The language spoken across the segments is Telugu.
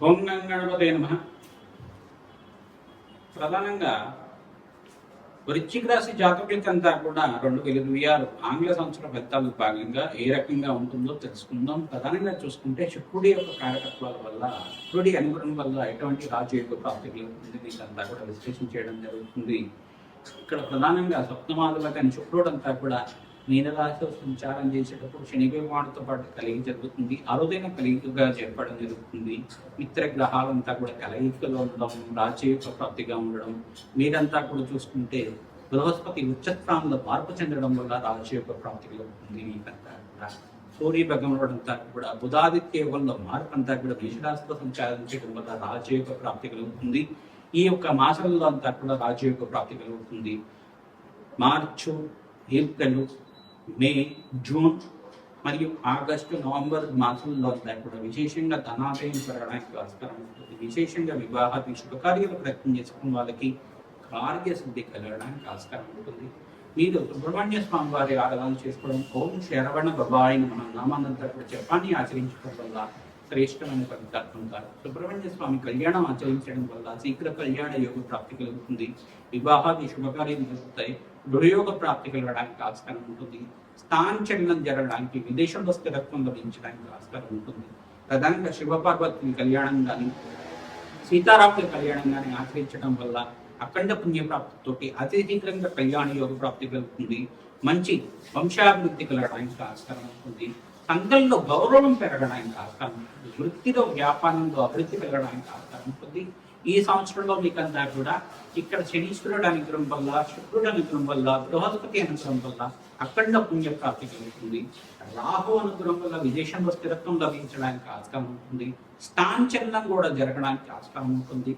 ఓం గణపతే నమః. ప్రధానంగా వృశ్చిక రాశి జాతకులకంతా కూడా 2026 ఆంగ్ల సంవత్సర ఫలితాలకు భాగంగా ఏ రకంగా ఉంటుందో తెలుసుకుందాం. ప్రధానంగా చూసుకుంటే శుక్రుడి యొక్క కారకత్వాల వల్ల, శుక్రుడి అనుగ్రహం వల్ల ఎటువంటి రాజయోగ ప్రాప్తిలు మీకంతా కూడా విశ్లేషణ చేయడం జరుగుతుంది. ఇక్కడ ప్రధానంగా సప్తమాదులకని శుక్రుడు అంతా కూడా మీనరాశిలో సంచారం చేసేటప్పుడు శని భగవానుడితో పాటు కలిగి జరుగుతుంది. అరుదైన కలిగిగా చేపడం జరుగుతుంది. మిత్ర గ్రహాలంతా కూడా కలయికలో ఉండడం, రాజయోగ ప్రాప్తిగా ఉండడం. మీరంతా కూడా చూసుకుంటే బృహస్పతి ఉచ్చస్థానంలో మార్పు చెందడం వల్ల రాజయోగ ప్రాప్తి కలుగుతుంది. మీకంతా కూడా సూర్య భగవానుడంతా కూడా బుధాదిత్య యోగంలో మార్పు అంతా కూడా మేషరాశిలో సంచారం చేయడం వల్ల రాజయోగ ప్రాప్తి కలుగుతుంది. ఈ యొక్క మాసంలో అంతా కూడా రాజయోగ ప్రాప్తి కలుగుతుంది. మార్చు, ఏప్రిల్, మే, జూన్ మరియు ఆగస్టు, నవంబర్ మాసంలో అంతా కూడా విశేషంగా ధనాదాయం పెరగడానికి ఆస్కారం ఉంటుంది. విశేషంగా వివాహాది శుభకార్యాలు ప్రయత్నం చేసుకున్న వాళ్ళకి కార్యసిద్ధి కలగడానికి ఆస్కారం ఉంటుంది. మీరు సుబ్రహ్మణ్య స్వామి వారి ఆరాధన చేసుకోవడం, ఓం శరవణ బాబాయ్ మన నామానంతా కూడా జపాన్ని ఆచరించడం వల్ల శ్రేష్టమైన ఫలితాలు పొందుతారు. సుబ్రహ్మణ్య స్వామి కళ్యాణం ఆచరించడం వల్ల శీఘ్ర కళ్యాణ యోగ ప్రాప్తి కలుగుతుంది. వివాహాది శుభకార్యాలు జరుగుతాయి. గృహయోగ ప్రాప్తి కలగడానికి ఆస్కారం ఉంటుంది. స్థానచలనం జరగడానికి, విదేశంలో స్థిరత్వం లభించడానికి ఆస్కారం ఉంటుంది. ప్రధానంగా శివపార్వతి కళ్యాణం కానీ, సీతారాముల కళ్యాణం కానీ ఆచరించడం వల్ల అఖండ పుణ్యప్రాప్తితోటి అతి శీఘ్రంగా కళ్యాణ యోగ ప్రాప్తి కలుగుతుంది. మంచి వంశాభివృద్ధి కలగడానికి ఆస్కారం ఉంటుంది. సంఘంలో గౌరవం పెరగడానికి ఆస్కారం ఉంటుంది. వృత్తిలో, వ్యాపారంలో అభివృద్ధి పెరగడానికి ఆస్కారం ఉంటుంది. ఈ సంవత్సరంలో మీకంతా కూడా ఇక్కడ శనీశ్వరుడు అనుగ్రహం వల్ల, శుక్రుడు అనుగ్రహం వల్ల, బృహస్పతి అనుగ్రహం వల్ల అఖండ పుణ్య ప్రాప్తి కలుగుతుంది. రాహు అనుగ్రహం వల్ల విదేశంలో స్థిరత్వం లభించడానికి ఆస్కారం ఉంటుంది. స్థానచలనం కూడా జరగడానికి ఆస్కారం ఉంటుంది.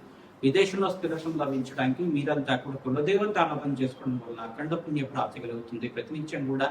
విదేశంలో స్థిరత్వం లభించడానికి మీరంతా కూడా కులదేవత ఆరాధన చేసుకోవడం వల్ల అఖండ పుణ్య ప్రాప్తి కలుగుతుంది. ప్రతినిత్యం కూడా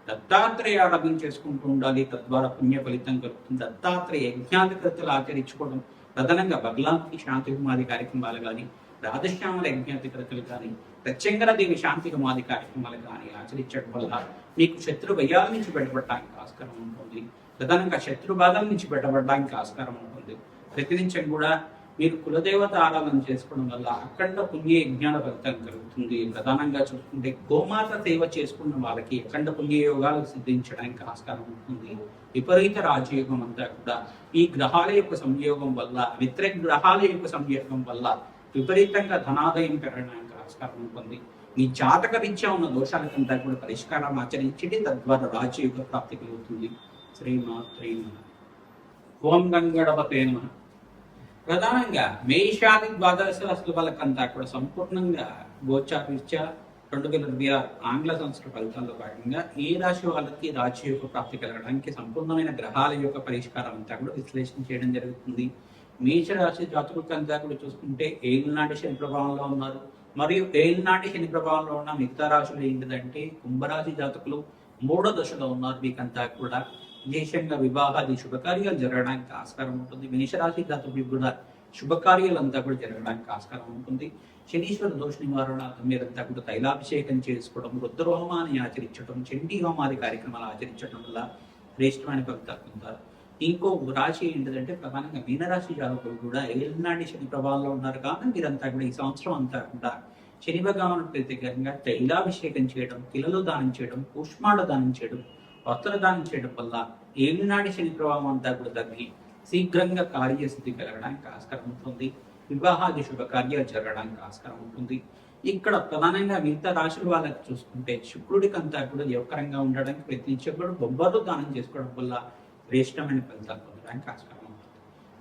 దత్తాత్రేయ ఆరాధన చేసుకుంటూ ఉండాలి. తద్వారా పుణ్య ఫలితం కలుగుతుంది. దత్తాత్రేయ యజ్ఞాధికృతులు ఆచరించుకోవడం, ప్రధానంగా బగ్లాంతి శాంతి హోమాది కార్యక్రమాలు కానీ, రాధశ్యామల యజ్ఞాధికృతులు కానీ, ప్రత్యంగరదేవి శాంతి హోమాది కార్యక్రమాలు కానీ ఆచరించడం వల్ల మీకు శత్రు భయాల నుంచి బయటపడడానికి ఆస్కారం ఉంటుంది. ప్రధానంగా శత్రు బాధల నుంచి బయటపడడానికి ఆస్కారం ఉంటుంది. ప్రతినిత్యం కూడా మీరు కులదేవత ఆరాధన చేసుకోవడం వల్ల అఖండ పుణ్య యజ్ఞాల ఫలితం కలుగుతుంది. ప్రధానంగా చూసుకుంటే గోమాత సేవ చేసుకున్న వాళ్ళకి అఖండ పుణ్య యోగాలు సిద్ధించడానికి ఆస్కారం ఉంటుంది. విపరీత రాజయోగం అంతా కూడా ఈ గ్రహాల యొక్క సంయోగం వల్ల, మిత్ర గ్రహాల యొక్క సంయోగం వల్ల విపరీతంగా ధనాదాయం పెరగడానికి ఆస్కారం ఉంటుంది. మీ జాతక రీత్యా ఉన్న దోషాలకంతా కూడా పరిష్కారం ఆచరించండి. తద్వారా రాజయోగ ప్రాప్తి కలుగుతుంది. శ్రీమాత్రే నమః. ఓం గణపతే నమః. ప్రధానంగా మేషాది ద్వాదశ రాశుల వాళ్ళకంతా కూడా సంపూర్ణంగా గోచారీత్యా 2026 ఆంగ్ల సంవత్సర ఫలితాల్లో భాగంగా ఏ రాశి వాళ్ళకి రాజయోగ ప్రాప్తి కలగడానికి సంపూర్ణమైన గ్రహాల యొక్క పరిష్కారం అంతా కూడా విశ్లేషణ చేయడం జరుగుతుంది. మేషరాశి జాతకులకంతా కూడా చూసుకుంటే ఏలినాటి శని ప్రభావంలో ఉన్నారు. మరియు ఏలినాటి శని ప్రభావంలో ఉన్న మిగతా రాశులు ఏంటిదంటే కుంభరాశి జాతకులు 3వ దశలో ఉన్నారు. మీకంతా కూడా విశేషంగా వివాహాది శుభకార్యాలు జరగడానికి ఆస్కారం ఉంటుంది. మేషరాశి జాతకులకు కూడా శుభకార్యాలంతా కూడా జరగడానికి ఆస్కారం ఉంటుంది. శనీశ్వర దోష నివారణ మీరంతా కూడా తైలాభిషేకం చేసుకోవడం, రుద్రహోమాన్ని ఆచరించడం, చండీ హోమాది కార్యక్రమాలు ఆచరించడం వల్ల శ్రేష్టమైన ఫలితాలు పొందుతారు. ఇంకో రాశి ఏంటిదంటే ప్రధానంగా మీనరాశి జాతకులు కూడా ఏలినాటి శని ప్రభావంలో ఉన్నారు. కానీ మీరంతా కూడా ఈ సంవత్సరం అంతా కూడా శని భగవానుడు ప్రత్యేకంగా తైలాభిషేకం చేయడం, కిలలు దానం చేయడం, పుష్మాడ దానం చేయడం, వస్త్రదానం చేయడం వల్ల ఏలినాటి శని ప్రభావం అంతా కూడా తగ్గి శీఘ్రంగా కార్యసిద్ధి కలగడానికి ఆస్కారం ఉంటుంది. వివాహాది శుభకార్యాలు జరగడానికి ఆస్కారం ఉంటుంది. ఇక్కడ ప్రధానంగా మిగతా రాశుల వాళ్ళకి చూసుకుంటే శుక్రుడికి అంతా కూడా యోగకరంగా ఉండడానికి ప్రయత్నించేప్పుడు బొబ్బర్లు దానం చేసుకోవడం వల్ల శ్రేష్టమైన ఫలితాలు పొందడానికి ఆస్కారం ఉంటుంది.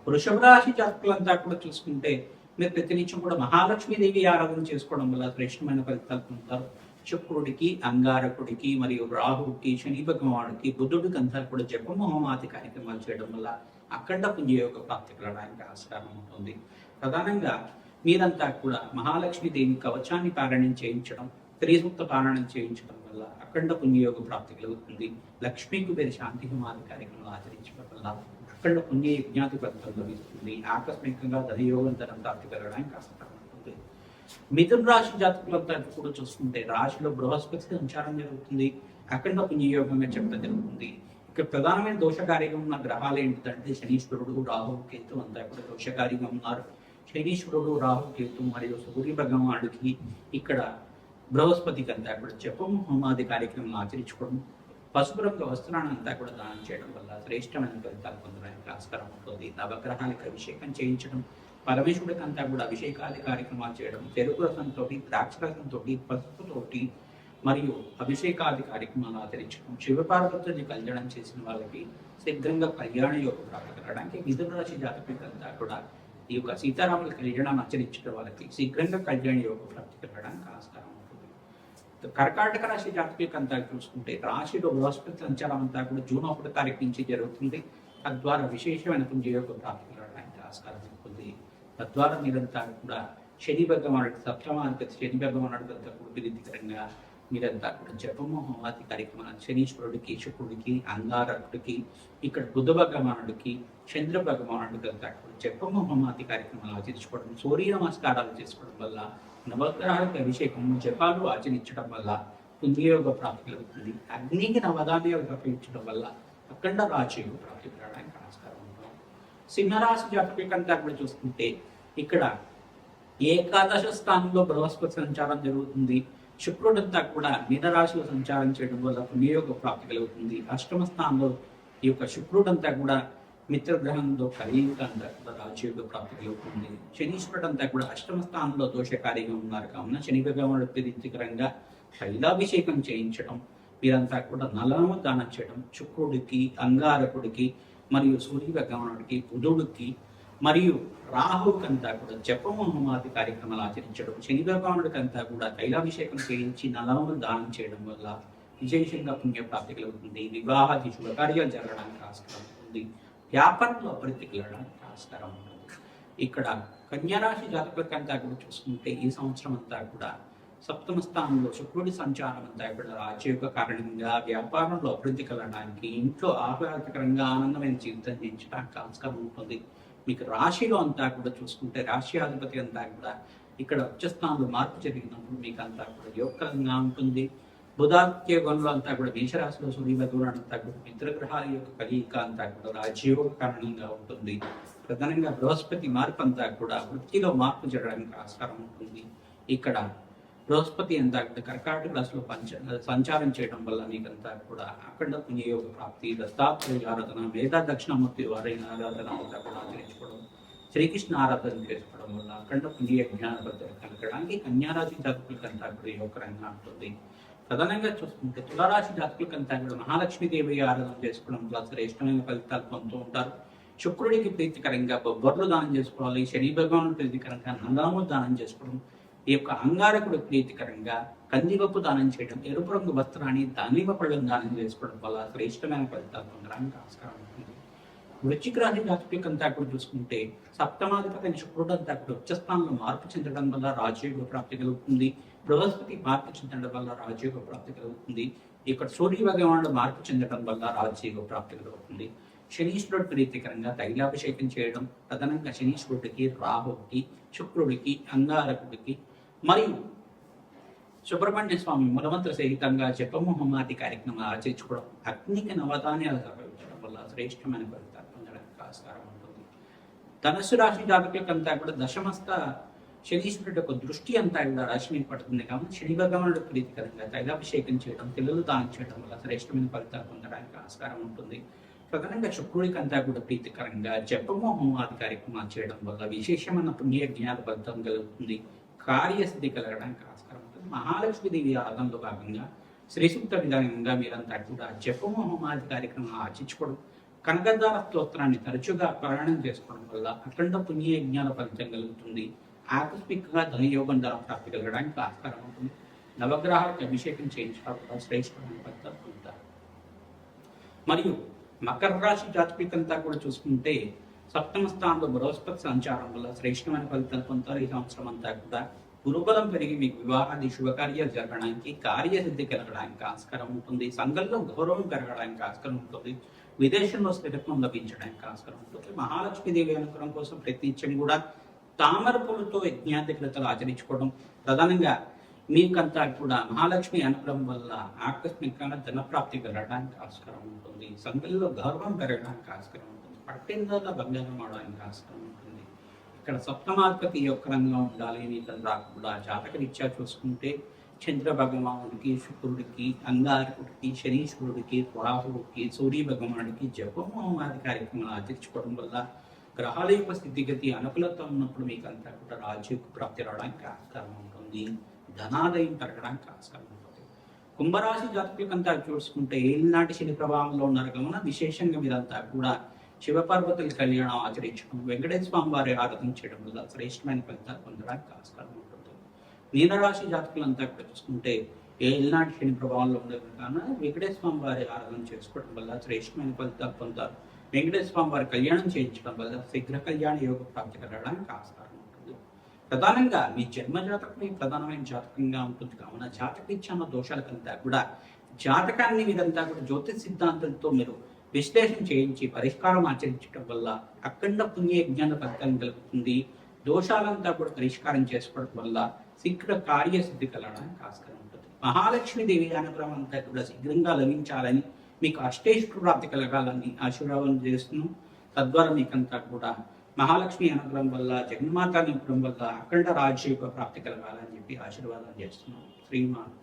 వృషభ రాశి జాతకులంతా కూడా చూసుకుంటే మీరు ప్రతినిత్యం కూడా మహాలక్ష్మీదేవి ఆరాధన చేసుకోవడం వల్ల శ్రేష్టమైన ఫలితాలు పొందుతారు. శుక్రుడికి, అంగారకుడికి మరియు రాహుడికి, శని భగవానుడికి, బుద్ధుడికి అంతా కూడా జపమోహమాది కార్యక్రమాలు చేయడం వల్ల అఖండ పుణ్యయోగ ప్రాప్తి కలగడానికి ఆస్కారం ఉంటుంది. ప్రధానంగా మీరంతా కూడా మహాలక్ష్మీదేవి కవచాన్ని పారాయణం చేయించడం, త్రిసూక్త పారాయణం చేయించడం వల్ల అఖండ పుణ్యయోగ ప్రాప్తి కలుగుతుంది. లక్ష్మీకి పేరు శాంతి హోమాది కార్యక్రమాలు ఆచరించడం వల్ల అఖండ పుణ్య యజ్ఞాతి ఫలితం లభిస్తుంది. ఆకస్మికంగా ధనయోగం ధనం ప్రాప్తి కలగడానికి ఆస్కారం ఉంటుంది. మిథున రాశి జాతకులంతా కూడా చూసుకుంటే రాశిలో బృహస్పతి సంచారం జరుగుతుంది. అఖండ పుణ్యయోగంగా చెప్పడం జరుగుతుంది. ఇక ప్రధానమైన దోషకారిగా ఉన్న గ్రహాలు ఏంటంటే శనీశ్వరుడు, రాహు, కేతు అంతా కూడా దోషకారిగా ఉన్నారు. శనీశ్వరుడు, రాహు, కేతు మరియు సూర్య భగవానుడికి ఇక్కడ బృహస్పతికి అంతా కూడా జపము హోమాది కార్యక్రమం ఆచరించుకోవడం, పసుపు రంగు వస్త్రాన్ని అంతా కూడా దానం చేయడం వల్ల శ్రేష్టమైన ఫలితాలు పొందడానికి ఆస్కారం ఉంటుంది. నవగ్రహాలకు అభిషేకం చేయించడం, పరమేశ్వరుడికి అంతా కూడా అభిషేకాది కార్యక్రమాలు చేయడం, చెరుకు రసంతో, ద్రాక్ష రసంతో, పసుపుతోటి మరియు అభిషేకాది కార్యక్రమాలు ఆచరించడం, శివపార్వతుని కళ్యాణం చేసిన వాళ్ళకి శీఘ్రంగా కళ్యాణ యోగం ప్రాప్తి కలగడానికి, మిథున రాశి జాతకులంతా కూడా ఈ యొక్క సీతారాముల కళ్యాణం ఆచరించడం వాళ్ళకి శీఘ్రంగా కళ్యాణ యోగం ప్రాప్తి కలగడానికి ఆస్కారం ఉంటుంది. కర్కాటక రాశి జాతకులంతా చూసుకుంటే రాశిలో బృహస్పతి సంచారం అంతా కూడా జూన్ 1 తారీఖు నుంచి జరుగుతుంది. తద్వారా విశేషమైన పుణ్యయోగ ప్రాప్తి కలగడానికి ఆస్కారం ఉంటుంది. తద్వారా మీరంతా కూడా శని భగవానుడికి సప్తమాధిపతి శని భగవానుడికి అంతా కూడా ప్రీతికరంగా మీరంతా కూడా జపము హోమాది కార్యక్రమాలు శనీశ్వరుడికి, శుక్రుడికి, అంగారకుడికి, ఇక్కడ బుధ భగవానుడికి, చంద్ర భగవానుడికి అంతా కూడా జపము హోమాది కార్యక్రమాలు ఆచరించుకోవడం, సూర్య నమస్కారాలు చేసుకోవడం వల్ల, నవగ్రహాలకు అభిషేకము జపాలు ఆచరించడం వల్ల పుణ్యయోగ ప్రాప్తి కలుగుతుంది. అగ్నికి నవధాన్యాలు సమర్పించడం వల్ల అఖండ రాజయోగ ప్రాప్తి కలగడానికి ఆస్కారం ఉంటుంది. సింహరాశి జాతకులంతా కూడా చూసుకుంటే ఇక్కడ ఏకాదశ స్థానంలో బృహస్పతి సంచారం జరుగుతుంది. శుక్రుడంతా కూడా మీనరాశిలో సంచారం చేయడం వల్ల పుణ్యయోగ ప్రాప్తి కలుగుతుంది. అష్టమ స్థానంలో ఈ యొక్క శుక్రుడంతా కూడా మిత్రగ్రహంలో కలియుగ అంతా కూడా రాజయోగ ప్రాప్తి కలుగుతుంది. శనీశ్వరుడంతా కూడా అష్టమ స్థానంలో దోషకారిగా ఉన్నారు కావున శని భగవానుడు ప్రీతికరంగా తైలాభిషేకం చేయించడం, వీరంతా కూడా నలము దానం చేయడం, శుక్రుడికి, అంగారకుడికి మరియు సూర్య భగవానుడికి, బుధుడికి మరియు రాహుకంతా కూడా జపము హోమాది కార్యక్రమాలు ఆచరించడం, శని భగవానుడికి అంతా కూడా తైలాభిషేకం చేయించి నలము దానం చేయడం వల్ల విశేషంగా పుణ్యప్రాప్తి కలుగుతుంది. వివాహాది శుభకార్యాలు జరగడానికి ఆస్కారం ఉంటుంది. వ్యాపారంలో అభివృద్ధి కలగడానికి ఆస్కారం ఉంటుంది. ఇక్కడ కన్యారాశి జాతకులకంతా కూడా చూసుకుంటే ఈ సంవత్సరం అంతా కూడా సప్తమ స్థానంలో శుక్రుడి సంచారం అంతా కూడా రాజయోగ కారణంగా వ్యాపారంలో అభివృద్ధి కలగడానికి, ఇంట్లో ఆహ్లాదకరంగా ఆనందమైన జీవితం జీవించడానికి ఆస్కారం ఉంటుంది. మీకు రాశిలో అంతా కూడా చూసుకుంటే రాశి అధిపతి అంతా కూడా ఇక్కడ ఉచ్చస్థానంలో మార్పు జరిగినప్పుడు మీకు అంతా కూడా యోగకరంగా ఉంటుంది. బుధాత్యోగంలో అంతా కూడా మేషరాశిలో సూర్య భగవానుడు అంతా కూడా మిత్రగ్రహాల యొక్క కలయిక అంతా కూడా రాజయోగ కారణంగా ఉంటుంది. ప్రధానంగా బృహస్పతి మార్పు అంతా కూడా వృత్తిలో మార్పు జరగడానికి ఆస్కారం ఉంటుంది. ఇక్కడ బృహస్పతి అంతా కూడా కర్కాటక రాశిలో సంచారం చేయడం వల్ల మీకంతా కూడా అఖండ పుణ్యయోగ ప్రాప్తి, దత్తాత్రేయ ఆరాధన, వేద దక్షిణామూర్తి వారైన ఆరాధన అంతా కూడా ఆచరించుకోవడం, శ్రీకృష్ణ ఆరాధన చేసుకోవడం వల్ల అఖండ పుణ్య జ్ఞాన బద్దలు కలగడానికి కన్యారాశి జాతకులకంతా కూడా యోగకరంగా ఉంటుంది. ప్రధానంగా చూసుకుంటే తులారాశి జాతకులకంతా కూడా మహాలక్ష్మీదేవి ఆరాధన చేసుకోవడం వల్ల శ్రేష్టమైన ఫలితాలు పొందుతూ ఉంటారు. శుక్రుడికి ప్రీతికరంగా బొబ్బర్లు దానం చేసుకోవాలి. శని భగవానుడు ప్రీతికరంగా నందాము దానం చేసుకోవడం, ఈ యొక్క అంగారకుడు ప్రీతికరంగా కందిపప్పు దానం చేయడం, ఎరుపు రంగు వస్త్రాన్ని దానిమ్మ పళ్ళను దానం చేసుకోవడం వల్ల శ్రేష్టమైన ఫలితాలు పొందడానికి ఆస్కారం ఉంటుంది. వృశ్చిక రాశి జాతకులకంతా కూడా చూసుకుంటే సప్తమాధిపతి శుక్రుడు అంతా కూడా ఉచ్చస్థానంలో మార్పు చెందడం వల్ల రాజయోగ ప్రాప్తి కలుగుతుంది. బృహస్పతి మార్పు చెందడం వల్ల రాజయోగ ప్రాప్తి కలుగుతుంది. ఇక్కడ సూర్య భగవానుడు మార్పు చెందడం వల్ల రాజయోగ ప్రాప్తి కలుగుతుంది. శనీశ్వరుడు ప్రీతికరంగా తైలాభిషేకం చేయడం, ప్రధానంగా శనీశ్వరుడికి, రాహుకి, శుక్రుడికి, అంగారకుడికి మరియు సుబ్రహ్మణ్య స్వామి మూలమంత్ర సహితంగా జపము హోమాది కార్యక్రమాలు ఆచరించుకోవడం, అగ్నికి నవధాన్యాలు సమర్పించడం వల్ల శ్రేష్టమైన ఫలితాలు పొందడానికి ఆస్కారం ఉంటుంది. ధనుస్సు రాశి జాతకులకంతా కూడా దశమస్థ శనీశ్వరుడు యొక్క దృష్టి అంతా కూడా రాశి మీద పడుతుంది కాబట్టి శని భగవానుడు ప్రీతికరంగా తైలాభిషేకం చేయడం, పిల్లలు దానం చేయడం వల్ల శ్రేష్టమైన ఫలితాలు పొందడానికి ఆస్కారం ఉంటుంది. ప్రధానంగా శుక్రుడికి అంతా కూడా ప్రీతికరంగా జపము హోమాది కార్యక్రమాలు చేయడం వల్ల విశేషమైన పుణ్య జ్ఞాన ఫలితం కలుగుతుంది. కార్యసిద్ధి కలగడానికి ఆస్కారం ఉంటుంది. మహాలక్ష్మీదేవి ఆరాధనలో భాగంగా శ్రీ సూక్త విధానంగా మీరంతా కూడా జపము హోమాది కార్యక్రమాలు ఆచరించుకోవడం, కనకదార స్తోత్రాన్ని తరచుగా పారాయణం చేసుకోవడం వల్ల అఖండ పుణ్య జ్ఞాన ఫలితం కలుగుతుంది. ఆకస్మికంగా ధనయోగం ధన ప్రాప్తి కలగడానికి ఆస్కారం ఉంటుంది. నవగ్రహాలకు అభిషేకం చేయించడం వల్ల శ్రేష్టమైన ఫలితాలు పొందుతారు. మరియు మకర రాశి జాతకులంతా కూడా చూసుకుంటే సప్తమ స్థానంలో బృహస్పతి సంచారం వల్ల శ్రేష్టమైన ఫలితాలు పొందుతారు. ఈ సంవత్సరం అంతా కూడా గురుబలం పెరిగి మీకు వివాహాది శుభకార్యాలు జరగడానికి, కార్యసిద్ధి కలగడానికి ఆస్కారం ఉంటుంది. సంఘంలో గౌరవం పెరగడానికి ఆస్కారం ఉంటుంది. విదేశంలో స్థిరత్వం లభించడానికి ఆస్కారం ఉంటుంది. మహాలక్ష్మీదేవి అనుగ్రహం కోసం ప్రయత్నించడం కూడా తామర పూలతో యజ్ఞాధికృతలు ఆచరించుకోవడం, ప్రధానంగా మీకంతా కూడా మహాలక్ష్మి అనుగ్రహం వల్ల ఆకస్మికంగా ధనప్రాప్తి పెరగడానికి ఆస్కారం ఉంటుంది. సంఘంలో గౌరవం పెరగడానికి ఆస్కారం ఉంటుంది. పట్టిందల్లో బంగారం అవడానికి ఆస్కారం ఉంటుంది. ఇక్కడ సప్తమాధిపతి యొక్క రంగంగా ఉండాలి. మీకంతా కూడా జాతకరీత్యా చూసుకుంటే చంద్ర భగవానుడికి, శుక్రుడికి, అంగారకుడికి, శనీశ్వరుడికి, రాహుడికి, సూర్య భగవానుడికి జపహోమాది కార్యక్రమాలు ఆచరించుకోవడం వల్ల గ్రహాల యొక్క స్థితిగతి అనుకూలత ఉన్నప్పుడు మీకు అంతా కూడా రాజ్యకు ప్రాప్తి రావడానికి ఆస్కారం ఉంటుంది. ధనాదాయం పెరగడానికి ఆస్కారం ఉంటుంది. కుంభరాశి జాతకులకంతా చూసుకుంటే ఏలినాటి శని ప్రభావంలో ఉన్నారు కనుక విశేషంగా మీరంతా కూడా శివపార్వతుల కళ్యాణం ఆచరించడం, వెంకటేశ్వర స్వామి వారి ఆరాధన చేయడం వల్ల శ్రేష్టమైన ఫలితాలు పొందడానికి ఆస్కారం ఉంటుంది. మీనరాశి జాతకులంతా కూడా చూసుకుంటే ఏలినాటి శని ప్రభావంలో ఉండదు కనుక వెంకటేశ్వర స్వామి వారి ఆరాధన చేసుకోవడం వల్ల శ్రేష్టమైన ఫలితాలు పొందుతారు. వెంకటేశ్వర స్వామి వారి కళ్యాణం చేయించడం వల్ల శీఘ్ర కళ్యాణ యోగ ప్రాప్తి కలగడానికి ఆస్కారం ఉంటుంది. ప్రధానంగా మీ జన్మ జాతకం ప్రధానమైన జాతకంగా ఉంటుంది కావున జాతకరీత్యా దోషాలకంతా కూడా జాతకాన్ని మీరంతా కూడా జ్యోతిష్ సిద్ధాంతంతో మీరు విశ్లేషణ చేయించి పరిష్కారం ఆచరించడం వల్ల అఖండ పుణ్య జ్ఞాన ఫలితం కలుగుతుంది. దోషాలంతా కూడా పరిష్కారం చేసుకోవడం వల్ల శీఘ్ర కార్యసిద్ధి కలగడానికి ఆస్కారం ఉంటుంది. మహాలక్ష్మి దేవి అనుగ్రహం అంతా కూడా శీఘ్రంగా లభించాలని, మీకు అష్టేశ్వర ప్రాప్తి కలగాలని ఆశీర్వాదం చేస్తున్నాం. తద్వారా మీకంతా కూడా మహాలక్ష్మి అనుగ్రహం వల్ల, జగన్మాత అనుగ్రహం వల్ల అఖండ రాజ్య ప్రాప్తి కలగాలని చెప్పి ఆశీర్వాదం చేస్తున్నాం. శ్రీమాన్